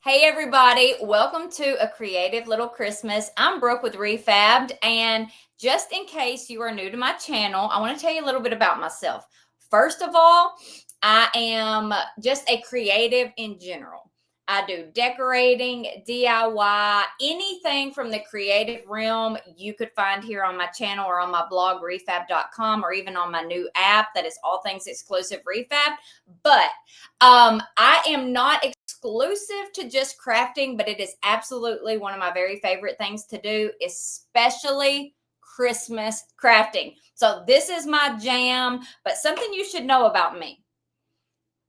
Hey everybody, welcome to A Creative Little Christmas. I'm Brooke with Re-Fabbed, and just in case you are new to my channel, I want to tell you a little bit about myself. First of all, I am just a creative in general. I do decorating, DIY, anything from the creative realm you could find here on my channel or on my blog, refabbed.com, or even on my new app that is all things exclusive Re-Fabbed. But I am not exclusive to just crafting, but it is absolutely one of my very favorite things to do, especially Christmas crafting. So this is my jam, but something you should know about me.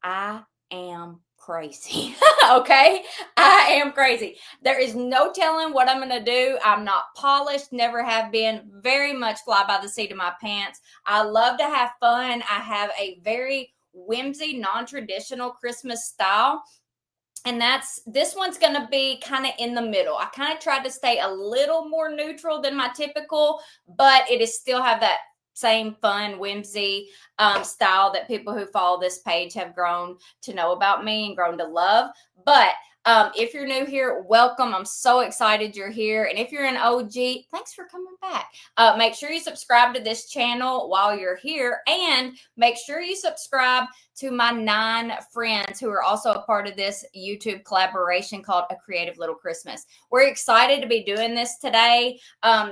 I am crazy. Okay? I am crazy. There is no telling what I'm going to do. I'm not polished, never have been, very much fly by the seat of my pants. I love to have fun. I have a very whimsy, non-traditional Christmas style. And this one's going to be kind of in the middle. I kind of tried to stay a little more neutral than my typical, but it is still have that same fun, whimsy style that people who follow this page have grown to know about me and grown to love. But if you're new here, welcome. I'm so excited you're here. And if you're an OG, thanks for coming back. Make sure you subscribe to this channel while you're here, and make sure you subscribe to my 9 friends who are also a part of this YouTube collaboration called A Creative Little Christmas. We're excited to be doing this today.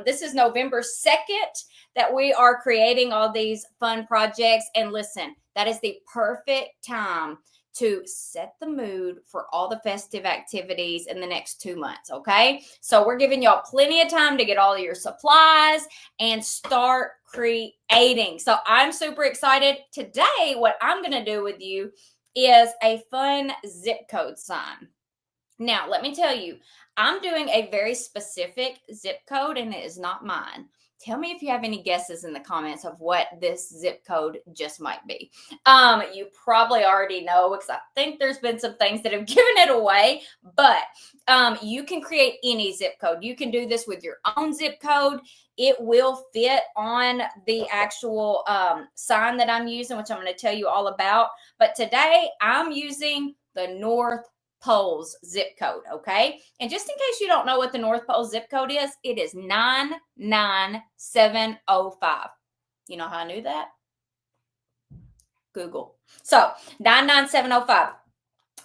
This is November 2nd that we are creating all these fun projects. And listen, that is the perfect time to set the mood for all the festive activities in the next 2 months, okay? So we're giving y'all plenty of time to get all of your supplies and start creating. So I'm super excited. Today, what I'm going to do with you is a fun zip code sign. Now, let me tell you, I'm doing a very specific zip code, and it is not mine. Tell me if you have any guesses in the comments of what this zip code just might be. You probably already know, because I think there's been some things that have given it away, but you can create any zip code. You can do this with your own zip code. It will fit on the actual sign that I'm using, which I'm going to tell you all about. But today I'm using the North Pole's zip code, okay? And just in case you don't know what the North Pole zip code is, it is 99705. You know how I knew that? Google. So 99705. I'm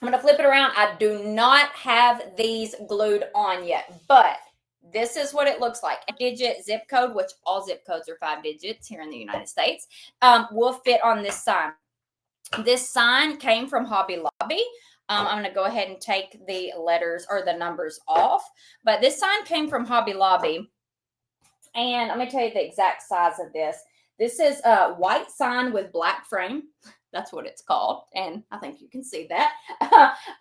going to flip it around. I do not have these glued on yet, but this is what it looks like. A digit zip code, which all zip codes are 5 digits here in the United States, will fit on this sign. This sign came from Hobby Lobby. I'm going to go ahead and take the letters or the numbers off. But this sign came from Hobby Lobby. And let me tell you the exact size of this. This is a white sign with black frame. That's what it's called. And I think you can see that.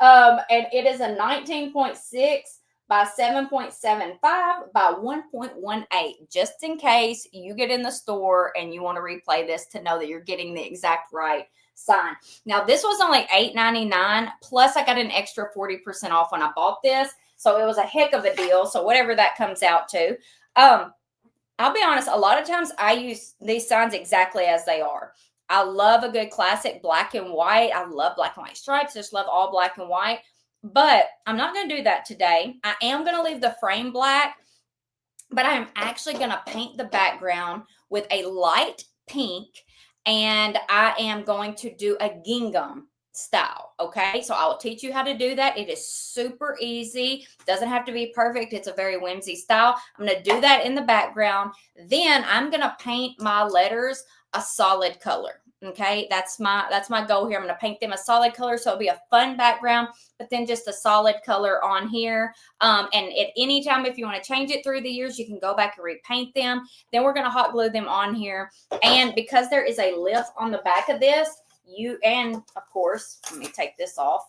And it is a 19.6 by 7.75 by 1.18, just in case you get in the store and you want to replay this to know that you're getting the exact right sign. Now, this was only $8.99, plus I got an extra 40% off when I bought this. So it was a heck of a deal. So whatever that comes out to. I'll be honest, a lot of times I use these signs exactly as they are. I love a good classic black and white. I love black and white stripes. Just love all black and white. But I'm not going to do that today. I am going to leave the frame black, but I am actually going to paint the background with a light pink, and I am going to do a gingham style, okay? So I'll teach you how to do that. It is super easy. It doesn't have to be perfect. It's a very whimsy style. I'm going to do that in the background. Then I'm going to paint my letters a solid color. Okay, that's my goal here. I'm going to paint them a solid color, so it'll be a fun background, but then just a solid color on here. And at any time, if you want to change it through the years, you can go back and repaint them. Then we're going to hot glue them on here. And because there is a lift on the back of this, and of course, let me take this off.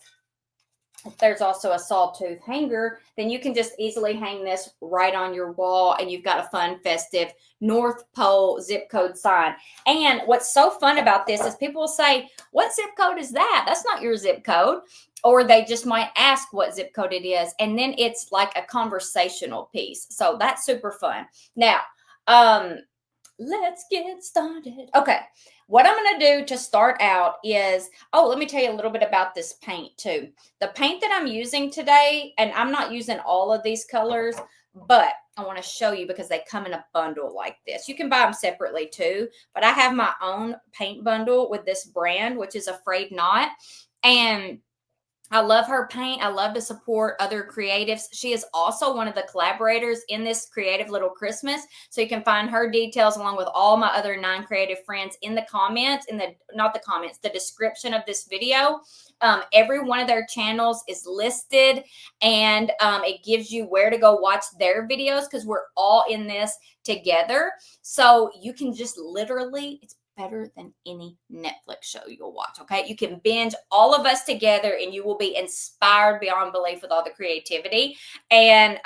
If there's also a sawtooth hanger, then you can just easily hang this right on your wall, and you've got a fun, festive North Pole zip code sign. And what's so fun about this is people will say, what zip code is that? That's not your zip code. Or they just might ask what zip code it is, and then it's like a conversational piece. So that's super fun. Now, let's get started. Okay, what I'm going to do to start out is, oh, let me tell you a little bit about this paint too. The paint that I'm using today, and I'm not using all of these colors, but I want to show you because they come in a bundle like this. You can buy them separately too, but I have my own paint bundle with this brand, which is A Frayed Knot. And I love her paint. I love to support other creatives. She is also one of the collaborators in this creative little Christmas. So you can find her details along with all my other non-creative friends in the comments, not the comments, the description of this video. Every one of their channels is listed, and it gives you where to go watch their videos because we're all in this together. So you can just literally, it's better than any Netflix show you'll watch, okay? You can binge all of us together and you will be inspired beyond belief with all the creativity. And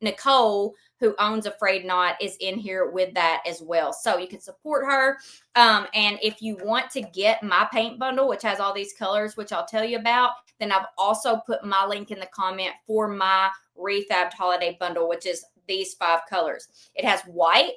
Nicole, who owns A Frayed Knot, is in here with that as well. So you can support her. And if you want to get my paint bundle, which has all these colors, which I'll tell you about, then I've also put my link in the comment for my Re-Fabbed Holiday bundle, which is these 5 colors. It has white,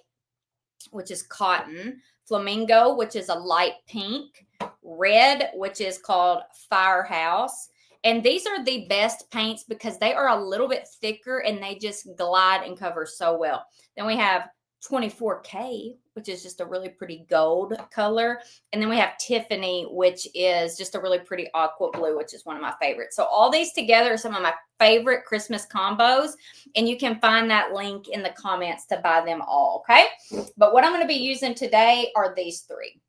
which is cotton, flamingo, which is a light pink, red, which is called Firehouse. And these are the best paints because they are a little bit thicker and they just glide and cover so well. Then we have 24K, which is just a really pretty gold color. And then we have Tiffany, which is just a really pretty aqua blue, which is one of my favorites. So all these together are some of my favorite Christmas combos. And you can find that link in the comments to buy them all, okay? But what I'm going to be using today are these 3.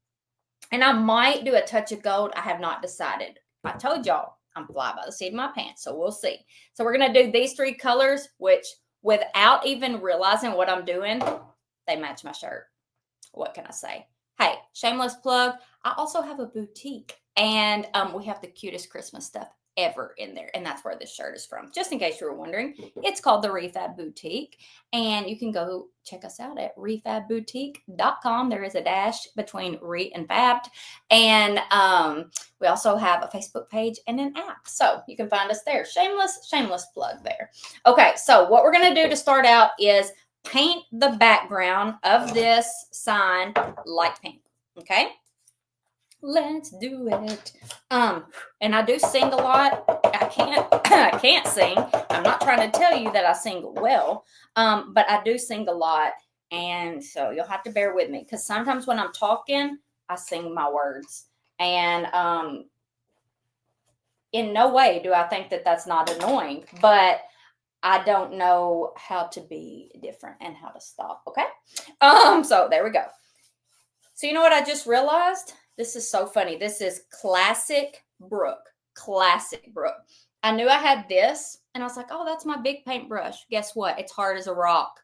And I might do a touch of gold. I have not decided. I told y'all I'm fly by the seat of my pants, so we'll see. So we're going to do these 3 colors, which without even realizing what I'm doing, they match my shirt. What can I say? Hey, shameless plug. I also have a boutique, and we have the cutest Christmas stuff ever in there, and that's where this shirt is from. Just in case you were wondering, it's called the Re-Fabbed Boutique, and you can go check us out at refabbedboutique.com. There is a dash between re and fabbed, and we also have a Facebook page and an app, so you can find us there. Shameless plug there. Okay, so what we're going to do to start out is paint the background of this sign light pink. Okay, let's do it. And I do sing a lot. I can't sing. I'm not trying to tell you that I sing well, but I do sing a lot, and so you'll have to bear with me because sometimes when I'm talking, I sing my words, and in no way do I think that that's not annoying, but I don't know how to be different and how to stop, okay? So there we go. So you know what I just realized? This is so funny. This is classic Brooke. Classic Brooke. I knew I had this, and I was like, oh, that's my big paintbrush. Guess what? It's hard as a rock.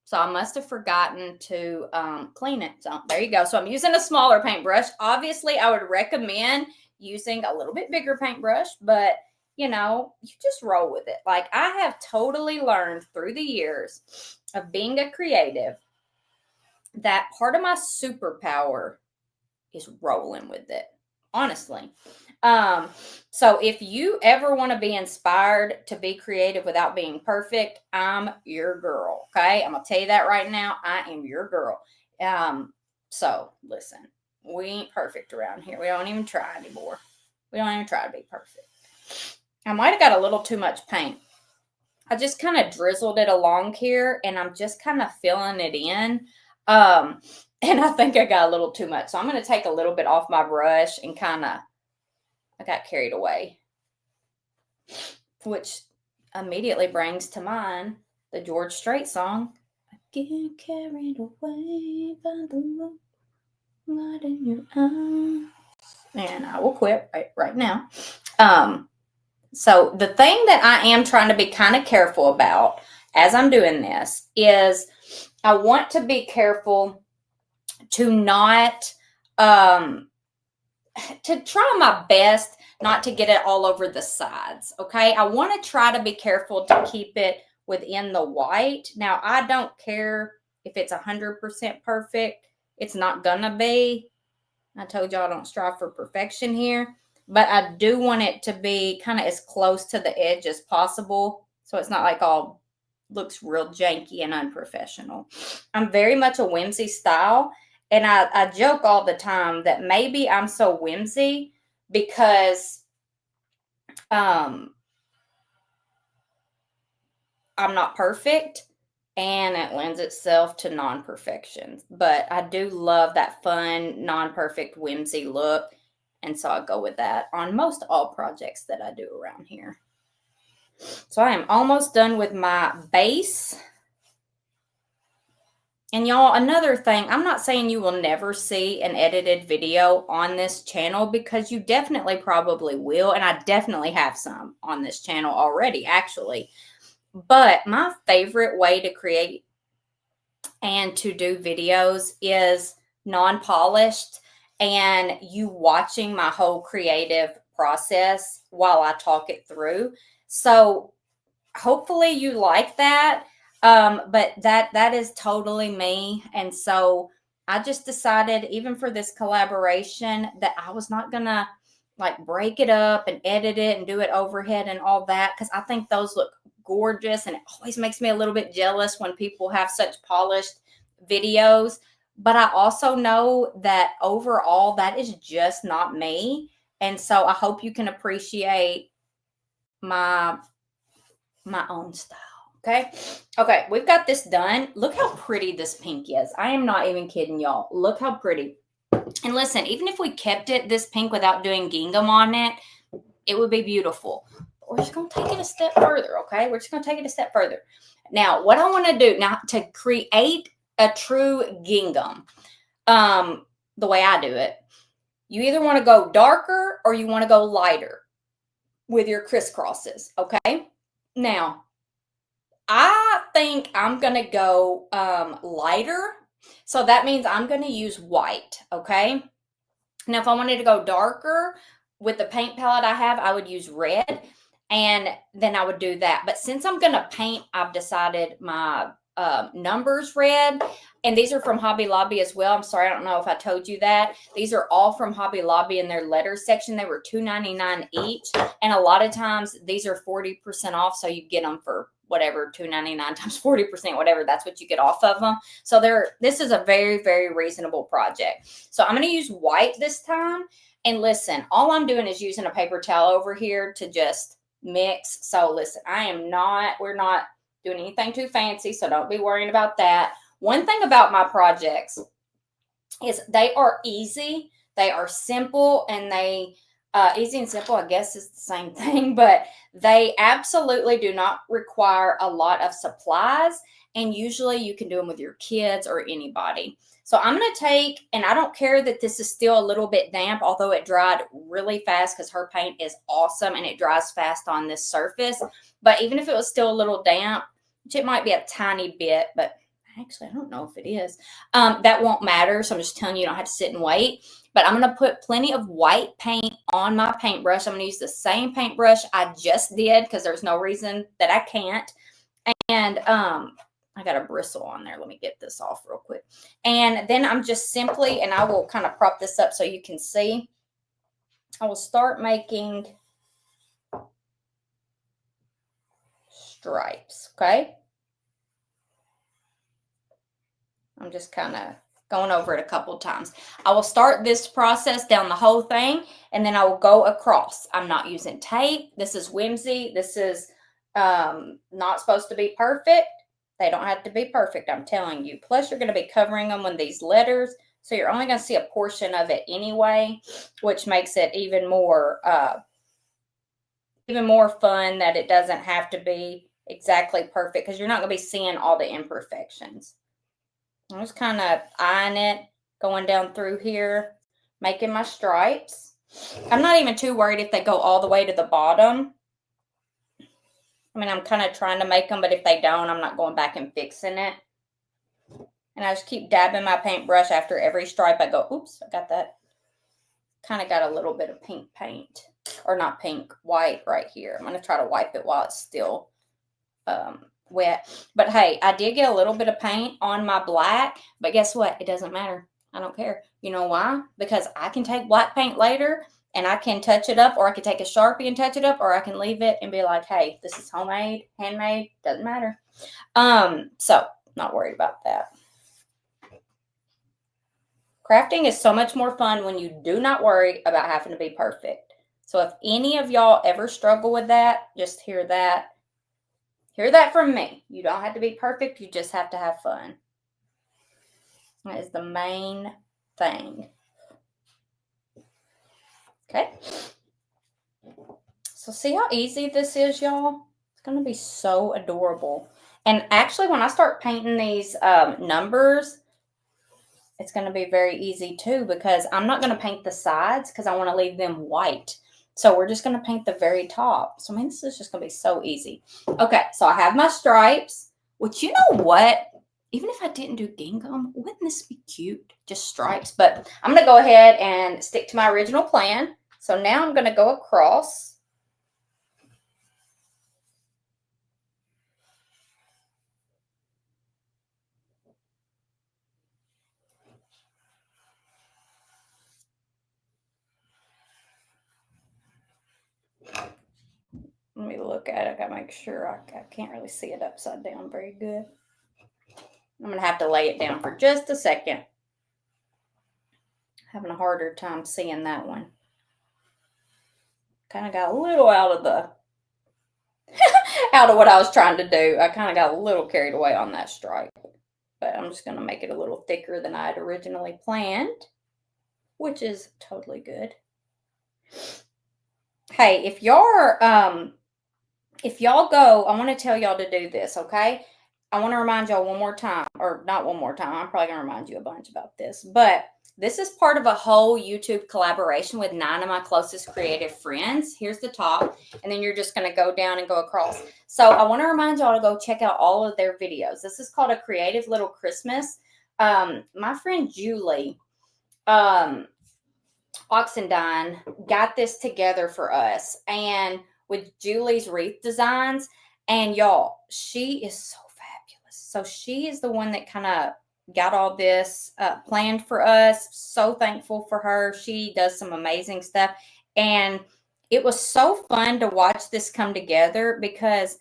So I must have forgotten to clean it. So there you go. So I'm using a smaller paintbrush. Obviously, I would recommend using a little bit bigger paintbrush, but you know, you just roll with it. Like I have totally learned through the years of being a creative that part of my superpower is rolling with it, honestly. So if you ever want to be inspired to be creative without being perfect, I'm your girl. Okay. I'm going to tell you that right now. I am your girl. So listen, we ain't perfect around here. We don't even try anymore. We don't even try to be perfect. I might have got a little too much paint. I just kind of drizzled it along here and I'm just kind of filling it in. And I think I got a little too much. So I'm going to take a little bit off my brush and I got carried away. Which immediately brings to mind the George Strait song. I get carried away by the light in your eyes. And I will quit right now. So the thing that I am trying to be kind of careful about as I'm doing this is I want to be careful to not, to try my best not to get it all over the sides, okay? I want to try to be careful to keep it within the white. Now, I don't care if it's 100% perfect. It's not gonna be. I told y'all I don't strive for perfection here. But I do want it to be kind of as close to the edge as possible. So it's not like all looks real janky and unprofessional. I'm very much a whimsy style, and I joke all the time that maybe I'm so whimsy because I'm not perfect, and it lends itself to non-perfections. But I do love that fun, non-perfect whimsy look, and so I go with that on most all projects that I do around here. So I am almost done with my base. And y'all, another thing, I'm not saying you will never see an edited video on this channel, because you definitely probably will. And I definitely have some on this channel already, actually. But my favorite way to create and to do videos is non-polished, and you watching my whole creative process while I talk it through. So hopefully you like that. But that is totally me. And so I just decided, even for this collaboration, that I was not gonna like break it up and edit it and do it overhead and all that, because I think those look gorgeous, and it always makes me a little bit jealous when people have such polished videos. But I also know that overall that is just not me. And so I hope you can appreciate my own style. Okay, we've got this done. Look how pretty this pink is. I am not even kidding, y'all. Look how pretty. And listen, even if we kept it this pink without doing gingham on it, it would be beautiful. But we're just going to take it a step further, okay? We're just going to take it a step further. Now, what I want to do now to create a true gingham, the way I do it, you either want to go darker or you want to go lighter with your crisscrosses, okay? Now, I think I'm going to go lighter. So that means I'm going to use white, okay? Now, if I wanted to go darker with the paint palette I have, I would use red, and then I would do that. But since I'm going to paint, I've decided my numbers red, and these are from Hobby Lobby as well. I'm sorry, I don't know if I told you that. These are all from Hobby Lobby in their letters section. They were $2.99 each, and a lot of times these are 40% off, so you get them for whatever, $2.99 times 40%, whatever, that's what you get off of them. So this is a very, very reasonable project. So I'm going to use white this time. And listen, all I'm doing is using a paper towel over here to just mix. So listen, we're not doing anything too fancy, so don't be worrying about that. One thing about my projects is they are easy, they are simple, and easy and simple, I guess, is the same thing, but they absolutely do not require a lot of supplies, and usually you can do them with your kids or anybody. So I'm going to take, and I don't care that this is still a little bit damp, although it dried really fast because her paint is awesome and it dries fast on this surface. But even if it was still a little damp, which it might be a tiny bit, but actually I don't know if it is, that won't matter. So I'm just telling you, you don't have to sit and wait. But I'm going to put plenty of white paint on my paintbrush. I'm going to use the same paintbrush I just did because there's no reason that I can't. And I got a bristle on there. Let me get this off real quick. And then I'm just simply, and I will kind of prop this up so you can see, I will start making stripes, okay? I'm just kind of going over it a couple of times. I will start this process down the whole thing, and then I will go across. I'm not using tape. This is whimsy. This is not supposed to be perfect. They don't have to be perfect, I'm telling you. Plus, you're going to be covering them with these letters, so you're only going to see a portion of it anyway, which makes it even more fun that it doesn't have to be exactly perfect, because you're not going to be seeing all the imperfections. I'm just kind of eyeing it, going down through here, making my stripes. I'm not even too worried if they go all the way to the bottom. I mean, I'm kind of trying to make them, but if they don't, I'm not going back and fixing it. And I just keep dabbing my paintbrush after every stripe. I go, oops, I got that. Kind of got a little bit of pink paint, or not pink, white right here. I'm going to try to wipe it while it's still wet. But hey, I did get a little bit of paint on my black, but guess what? It doesn't matter. I don't care. You know why? Because I can take black paint later and I can touch it up, or I can take a Sharpie and touch it up, or I can leave it and be like, hey, this is homemade, handmade, doesn't matter. So not worried about that. Crafting is so much more fun when you do not worry about having to be perfect. So if any of y'all ever struggle with that, just hear that. Hear that from me. You don't have to be perfect. You just have to have fun. That is the main thing. Okay. So see how easy this is, y'all? It's going to be so adorable. And actually, when I start painting these numbers, it's going to be very easy too, because I'm not going to paint the sides because I want to leave them white. So we're just going to paint the very top. So I mean, this is just going to be so easy. Okay, so I have my stripes, which, you know what? Even if I didn't do gingham, wouldn't this be cute? Just stripes. But I'm going to go ahead and stick to my original plan. So now I'm going to go across. Let me look at it. I got to make sure. I can't really see it upside down very good. I'm going to have to lay it down for just a second. Having a harder time seeing that one. Kind of got a little out of the out of what I was trying to do. I kind of got a little carried away on that stripe. But I'm just going to make it a little thicker than I had originally planned, which is totally good. Hey, if y'all go, I want to tell y'all to do this, okay? I want to remind y'all one more time, or not one more time. I'm probably going to remind you a bunch about this, but this is part of a whole YouTube collaboration with 9 of my closest creative friends. Here's the top, and then you're just going to go down and go across. So I want to remind y'all to go check out all of their videos. This is called A Creative Little Christmas. My friend Julie Oxendine got this together for us, and with Julie's wreath designs, and y'all, she is so fabulous. So she is the one that kind of got all this planned for us. So thankful for her. She does some amazing stuff, and it was so fun to watch this come together because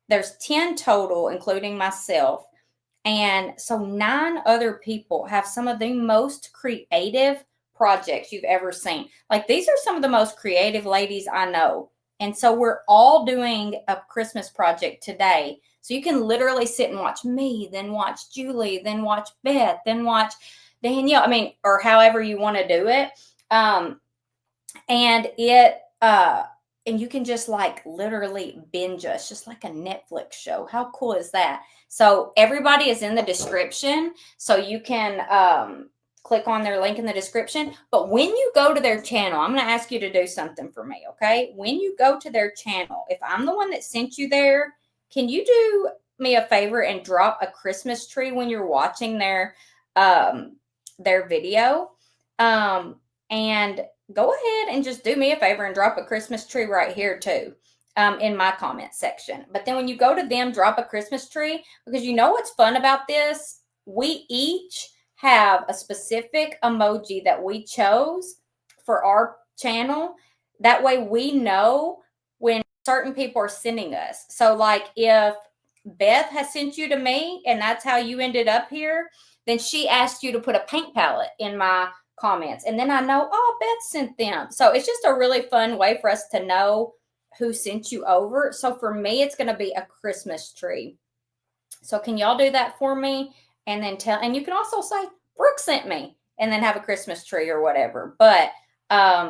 there's 10 total, including myself, and so 9 other people have some of the most creative projects you've ever seen. Like, these are some of the most creative ladies I know. And so we're all doing a Christmas project today. So you can literally sit and watch me, then watch Julie, then watch Beth, then watch Danielle. I mean, or however you want to do it. And you can just like literally binge us, just like a Netflix show. How cool is that? So everybody is in the description. So you can click on their link in the description. But when you go to their channel, I'm going to ask you to do something for me, okay? When you go to their channel, if I'm the one that sent you there, can you do me a favor and drop a Christmas tree when you're watching their video? And go ahead and just do me a favor and drop a Christmas tree right here too, in my comment section. But then when you go to them, drop a Christmas tree, because you know what's fun about this? We each have a specific emoji that we chose for our channel. That way we know when certain people are sending us. So like if Beth has sent you to me and that's how you ended up here, then she asked you to put a paint palette in my comments. And then I know, oh, Beth sent them. So it's just a really fun way for us to know who sent you over. So for me, it's going to be a Christmas tree. So can y'all do that for me? And then and you can also say, Brooke sent me, and then have a Christmas tree or whatever. But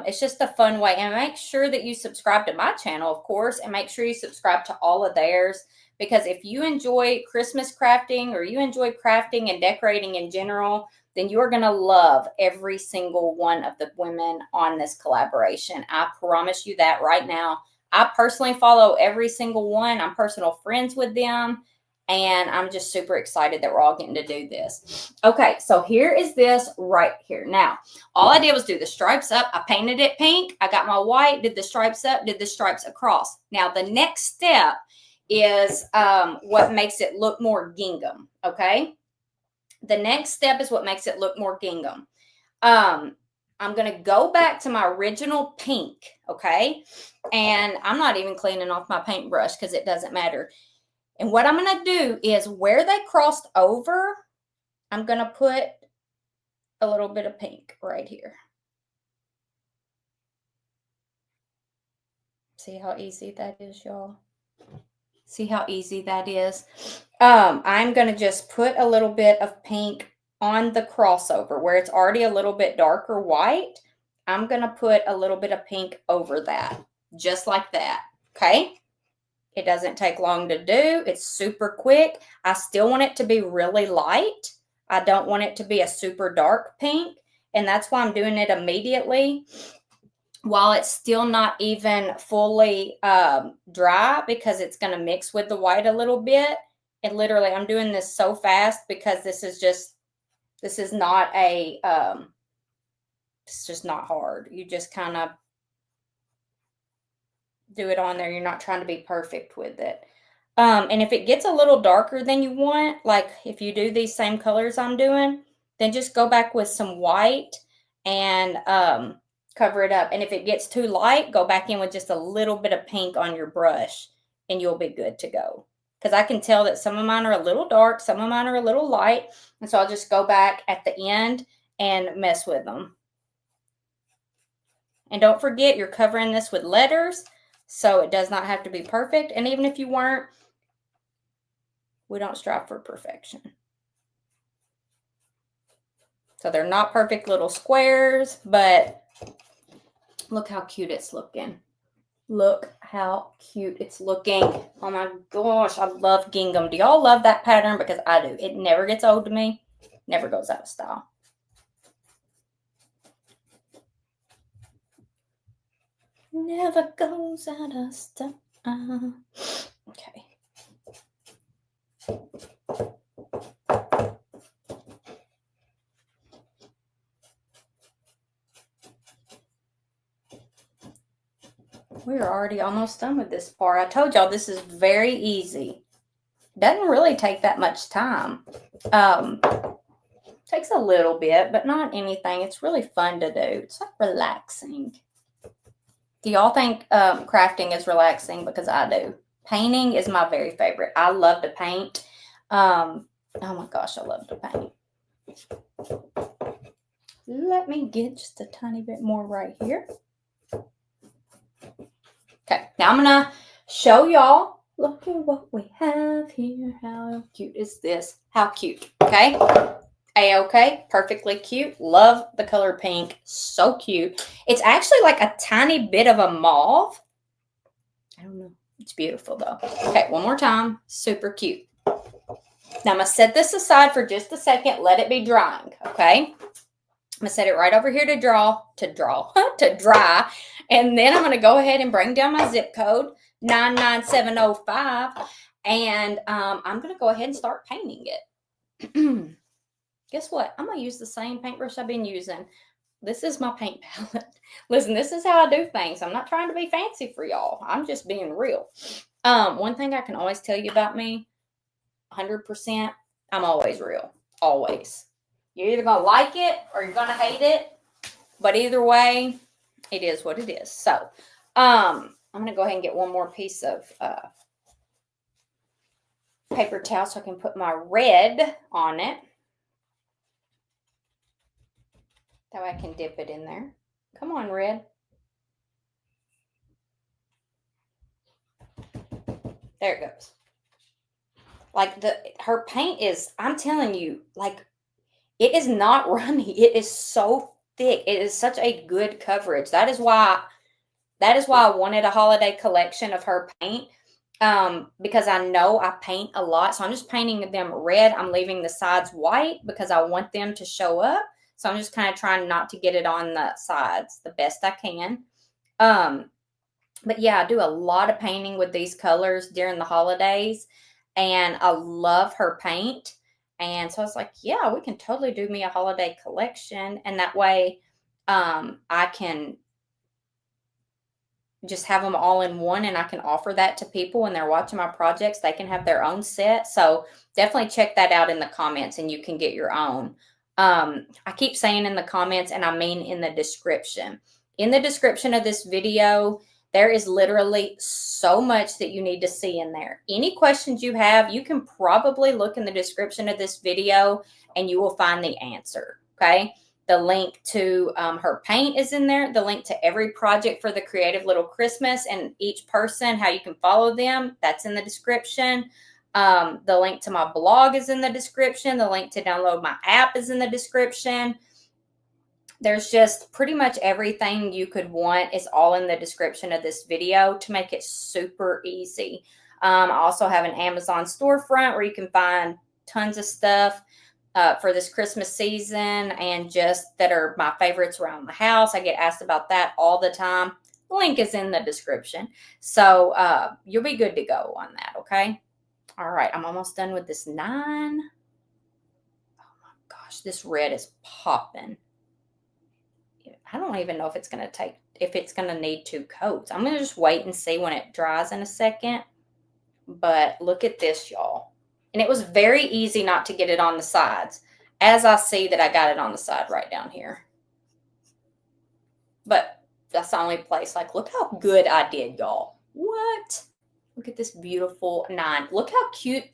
it's just a fun way. And make sure that you subscribe to my channel, of course, and make sure you subscribe to all of theirs. Because if you enjoy Christmas crafting, or you enjoy crafting and decorating in general, then you're going to love every single one of the women on this collaboration. I promise you that right now. I personally follow every single one. I'm personal friends with them. And I'm just super excited that we're all getting to do this. Okay, so here is this right here. Now, all I did was do the stripes up. I painted it pink. I got my white, did the stripes up, did the stripes across. Now, the next step is what makes it look more gingham, okay? The next step is what makes it look more gingham. I'm going to go back to my original pink, okay? And I'm not even cleaning off my paintbrush because it doesn't matter. And what I'm going to do is where they crossed over, I'm going to put a little bit of pink right here. See how easy that is, y'all? See how easy that is? I'm going to just put a little bit of pink on the crossover where it's already a little bit darker white. I'm going to put a little bit of pink over that, just like that, okay? It doesn't take long to do. It's super quick. I still want it to be really light. I don't want it to be a super dark pink, and that's why I'm doing it immediately while it's still not even fully dry, because it's going to mix with the white a little bit. And literally, I'm doing this so fast because this is not a, it's just not hard. You just kind of do it on there. You're not trying to be perfect with it. And if it gets a little darker than you want, like if you do these same colors I'm doing, then just go back with some white and cover it up. And if it gets too light, go back in with just a little bit of pink on your brush and you'll be good to go. Because I can tell that some of mine are a little dark, some of mine are a little light. And so I'll just go back at the end and mess with them. And don't forget, you're covering this with letters, so it does not have to be perfect. And even if you weren't, we don't strive for perfection. So they're not perfect little squares, but look how cute it's looking. Look how cute it's looking. Oh my gosh, I love gingham. Do y'all love that pattern? Because I do. It never gets old to me. Never goes out of style. Never goes out of style. Okay. We're already almost done with this part. I told y'all this is very easy. Doesn't really take that much time. Takes a little bit, but not anything. It's really fun to do. It's like relaxing. Do y'all think crafting is relaxing? Because I do. Painting is my very favorite. I love to paint. Oh my gosh, I love to paint. Let me get just a tiny bit more right here. Okay, now I'm going to show y'all. Look at what we have here. How cute is this? How cute, okay? A-okay, perfectly cute. Love the color pink. So cute. It's actually like a tiny bit of a mauve. I don't know. It's beautiful, though. Okay, one more time. Super cute. Now, I'm going to set this aside for just a second. Let it be drying, okay? I'm going to set it right over here to dry. And then I'm going to go ahead and bring down my zip code, 99705. And I'm going to go ahead and start painting it. Guess what? I'm going to use the same paintbrush I've been using. This is my paint palette. Listen, this is how I do things. I'm not trying to be fancy for y'all. I'm just being real. One thing I can always tell you about me, 100%, I'm always real. Always. You're either going to like it or you're going to hate it. But either way, it is what it is. So, I'm going to go ahead and get one more piece of paper towel so I can put my red on it. That way I can dip it in there. Come on, red. There it goes. Like her paint is, I'm telling you, like it is not runny. It is so thick. It is such a good coverage. That is why I wanted a holiday collection of her paint. Because I know I paint a lot. So I'm just painting them red. I'm leaving the sides white because I want them to show up. So I'm just kind of trying not to get it on the sides the best I can. But yeah, I do a lot of painting with these colors during the holidays. And I love her paint. And so I was like, yeah, we can totally do me a holiday collection. And that way I can just have them all in one, and I can offer that to people when they're watching my projects. They can have their own set. So definitely check that out in the comments and you can get your own. I keep saying in the comments, and I mean in the description. In the description of this video, there is literally so much that you need to see in there. Any questions you have, you can probably look in the description of this video and you will find the answer, okay? The link to her paint is in there. The link to every project for the Creative Little Christmas and each person, how you can follow them, that's in the description. The link to my blog is in the description. The link to download my app is in the description. There's just pretty much everything you could want is all in the description of this video to make it super easy. I also have an Amazon storefront where you can find tons of stuff for this Christmas season and just that are my favorites around the house. I get asked about that all the time. The link is in the description. So you'll be good to go on that, okay? All right, I'm almost done with this 9. Oh my gosh, this red is popping. I don't even know if it's going to need 2 coats. I'm going to just wait and see when it dries in a second. But look at this, y'all. And it was very easy not to get it on the sides, as I see that I got it on the side right down here. But that's the only place. Like, look how good I did, y'all. What? Look at this beautiful 9. Look how cute.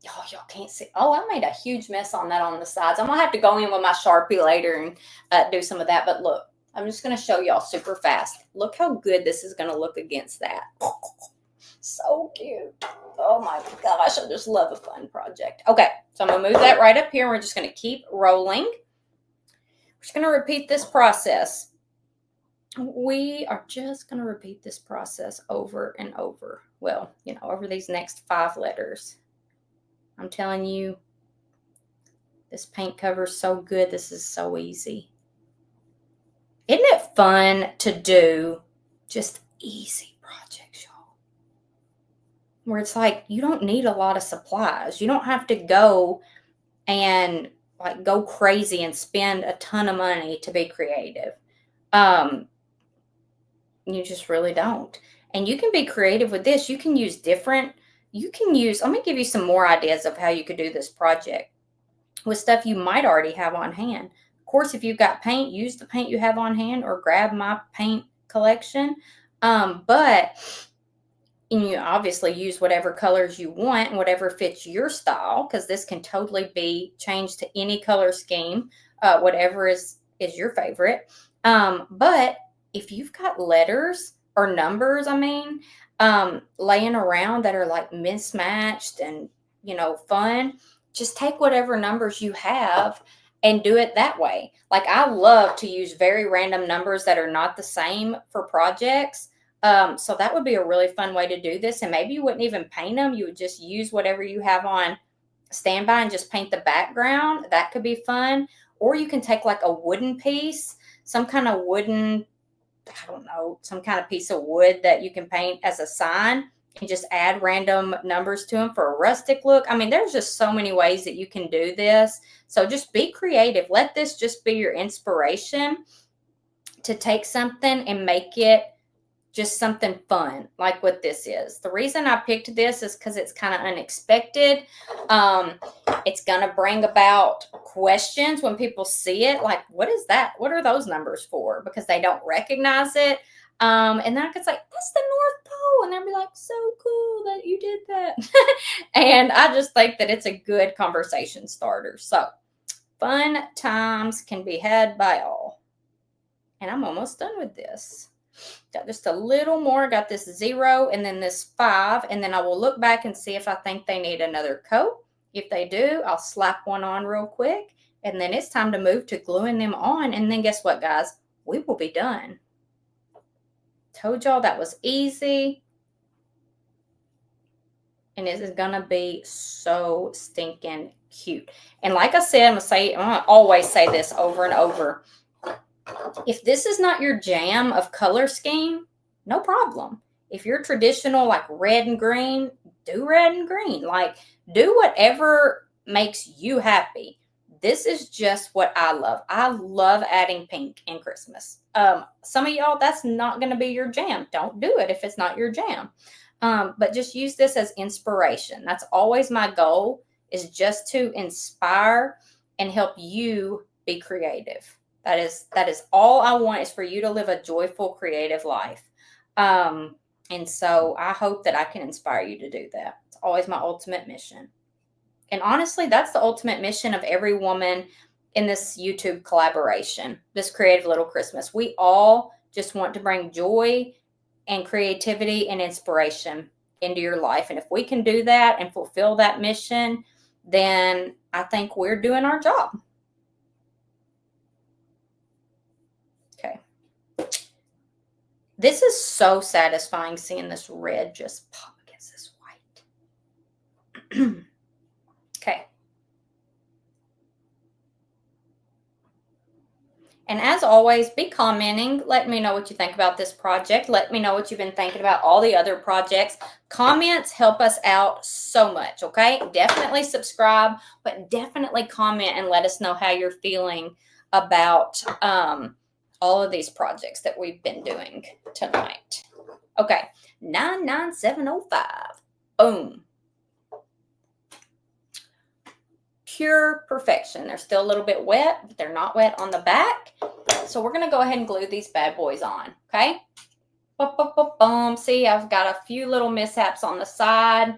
Oh, y'all can't see. Oh, I made a huge mess on that on the sides. I'm going to have to go in with my Sharpie later and do some of that. But look, I'm just going to show y'all super fast. Look how good this is going to look against that. So cute. Oh my gosh, I just love a fun project. Okay, so I'm going to move that right up here. And we're just going to keep rolling. We're just going to repeat this process. We are just going to repeat this process over and over. Well, you know, over these next 5 letters. I'm telling you, this paint cover is so good. This is so easy. Isn't it fun to do just easy projects, y'all? Where it's like you don't need a lot of supplies. You don't have to go and like go crazy and spend a ton of money to be creative. You just really don't. And you can be creative with this. You can use let me give you some more ideas of how you could do this project with stuff you might already have on hand. Of course, if you've got paint, use the paint you have on hand or grab my paint collection. But you obviously use whatever colors you want and whatever fits your style, because this can totally be changed to any color scheme, whatever is your favorite. But if you've got letters or numbers, laying around that are like mismatched and, you know, fun, just take whatever numbers you have and do it that way. Like, I love to use very random numbers that are not the same for projects. So that would be a really fun way to do this. And maybe you wouldn't even paint them. You would just use whatever you have on standby and just paint the background. That could be fun. Or you can take like a wooden piece, some kind of wooden, I don't know, some kind of piece of wood that you can paint as a sign and just add random numbers to them for a rustic look. I mean, there's just so many ways that you can do this. So just be creative. Let this just be your inspiration to take something and make it just something fun, like what this is. The reason I picked this is because it's kind of unexpected. It's going to bring about questions when people see it, like, what is that? What are those numbers for? Because they don't recognize it. And then it's like, that's the North Pole. And they'll be like, so cool that you did that. And I just think that it's a good conversation starter. So fun times can be had by all. And I'm almost done with this. Got just a little more. Got this 0 and then this 5. And then I will look back and see if I think they need another coat. If they do, I'll slap one on real quick. And then it's time to move to gluing them on. And then guess what, guys? We will be done. Told y'all that was easy. And this is going to be so stinking cute. And like I said, I'm going to always say this over and over. If this is not your jam of color scheme, no problem. If you're traditional, like red and green, do red and green. Like, do whatever makes you happy. this is just what I love. I love adding pink in Christmas. Some of y'all, that's not going to be your jam. Don't do it if it's not your jam. But just use this as inspiration. That's always my goal, is just to inspire and help you be creative. That is all I want, is for you to live a joyful, creative life. And so I hope that I can inspire you to do that. It's always my ultimate mission. And honestly, that's the ultimate mission of every woman in this YouTube collaboration, this Creative Little Christmas. We all just want to bring joy and creativity and inspiration into your life. And if we can do that and fulfill that mission, then I think we're doing our job. Okay. This is so satisfying, seeing this red just pop against this white. Okay. And as always, be commenting. Let me know what you think about this project. Let me know what you've been thinking about all the other projects. Comments help us out so much, okay? Definitely subscribe, but definitely comment and let us know how you're feeling about all of these projects that we've been doing tonight. Okay, 99705. Boom. Pure perfection. They're still a little bit wet, but they're not wet on the back. So we're going to go ahead and glue these bad boys on, okay? See, I've got a few little mishaps on the side.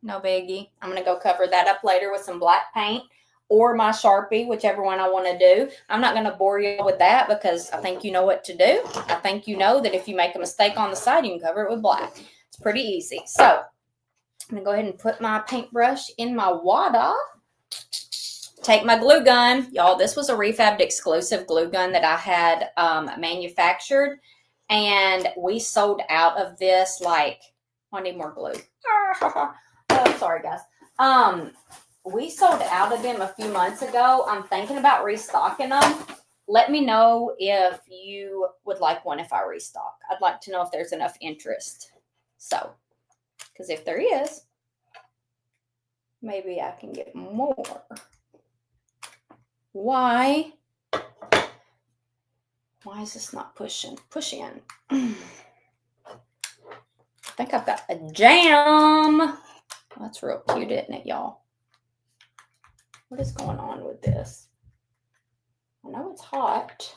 No biggie. I'm going to go cover that up later with some black paint or my Sharpie, whichever one I want to do. I'm not going to bore you with that because I think you know what to do. I think you know that if you make a mistake on the side, you can cover it with black. It's pretty easy. So I'm going to go ahead and put my paintbrush in my water. Take my glue gun. Y'all, this was a Re-Fabbed exclusive glue gun that I had manufactured. And we sold out of this, like, I need more glue. Oh, sorry, guys. We sold out of them a few months ago. I'm thinking about restocking them. Let me know if you would like one if I restock. I'd like to know if there's enough interest. So, because if there is, maybe I can get more. Why is this not pushing? Push in. I think I've got a jam. That's real cute, isn't it, y'all? What is going on with this? I know it's hot.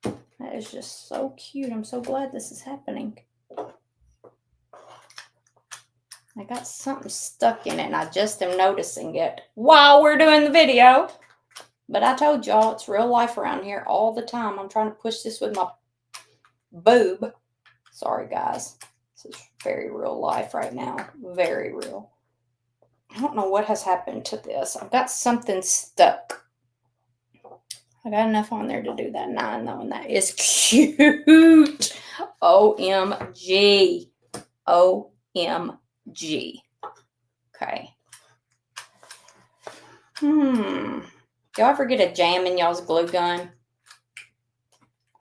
That is just so cute. I'm so glad this is happening. I got something stuck in it, and I just am noticing it while we're doing the video. But I told y'all, it's real life around here all the time. I'm trying to push this with my boob. Sorry, guys. This is very real life right now. Very real. I don't know what has happened to this. I've got something stuck. I got enough on there to do that 9, though, and that is cute. OMG. OMG. Okay. Y'all ever get a jam in y'all's glue gun?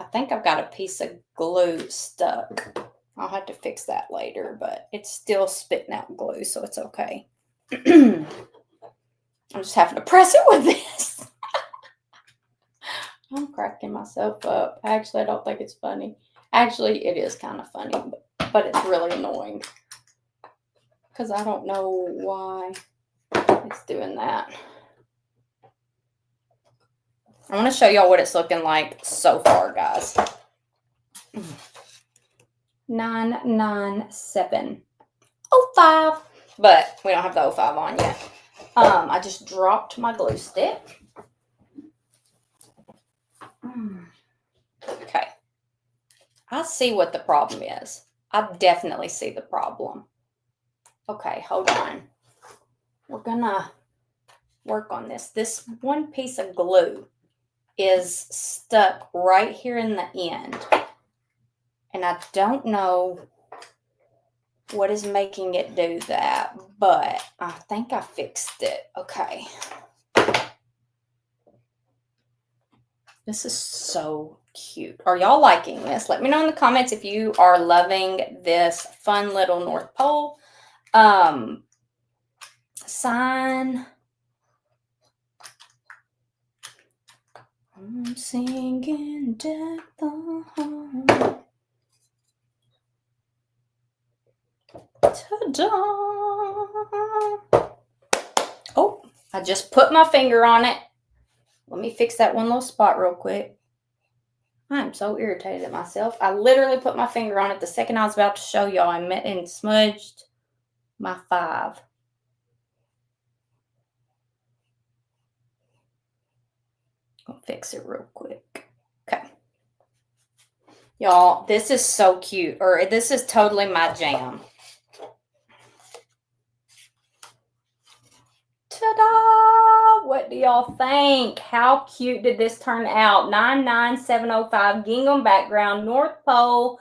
I think I've got a piece of glue stuck. I'll have to fix that later, but it's still spitting out glue, so it's okay. I'm just having to press it with this. I'm cracking myself up. Actually, I don't think it's funny. Actually, it is kind of funny, but it's really annoying because I don't know why it's doing that. I want to show y'all what it's looking like so far, guys. 99705. But we don't have the 05 on yet. I just dropped my glue stick. Okay. I see what the problem is. I definitely see the problem. Okay, hold on. We're gonna work on this. This one piece of glue is stuck right here in the end. And I don't know what is making it do that, but I think I fixed it. Okay. This is so cute. Are y'all liking this? Let me know in the comments if you are loving this fun little North Pole sign. I'm singing deck the hall. Ta-da! Oh, I just put my finger on it. Let me fix that one little spot real quick. I'm so irritated at myself. I literally put my finger on it the second I was about to show y'all and smudged my 5. I'll fix it real quick. Okay. Y'all, this is so cute, or this is totally my jam. Ta-da! What do y'all think? How cute did this turn out? 99705 gingham background, North Pole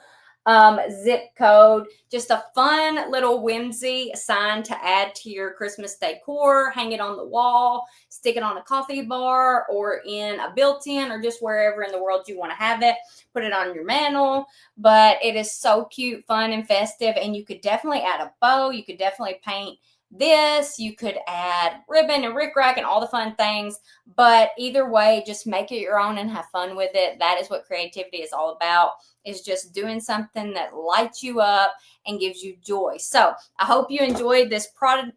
zip code. Just a fun little whimsy sign to add to your Christmas decor. Hang it on the wall, stick it on a coffee bar or in a built-in or just wherever in the world you want to have it. Put it on your mantle. But it is so cute, fun, and festive. And you could definitely add a bow. You could definitely paint this. You could add ribbon and rickrack and all the fun things. But either way, just make it your own and have fun with it. That is what creativity is all about, is just doing something that lights you up and gives you joy. So I hope you enjoyed this project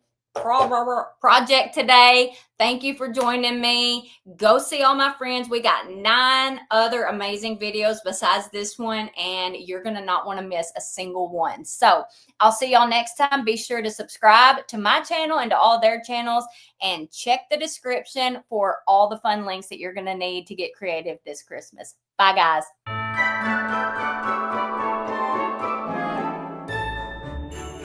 today. Thank you for joining me. Go see all my friends. We got 9 other amazing videos besides this one, and you're going to not want to miss a single one. So I'll see y'all next time. Be sure to subscribe to my channel and to all their channels, and check the description for all the fun links that you're going to need to get creative this Christmas. Bye, guys.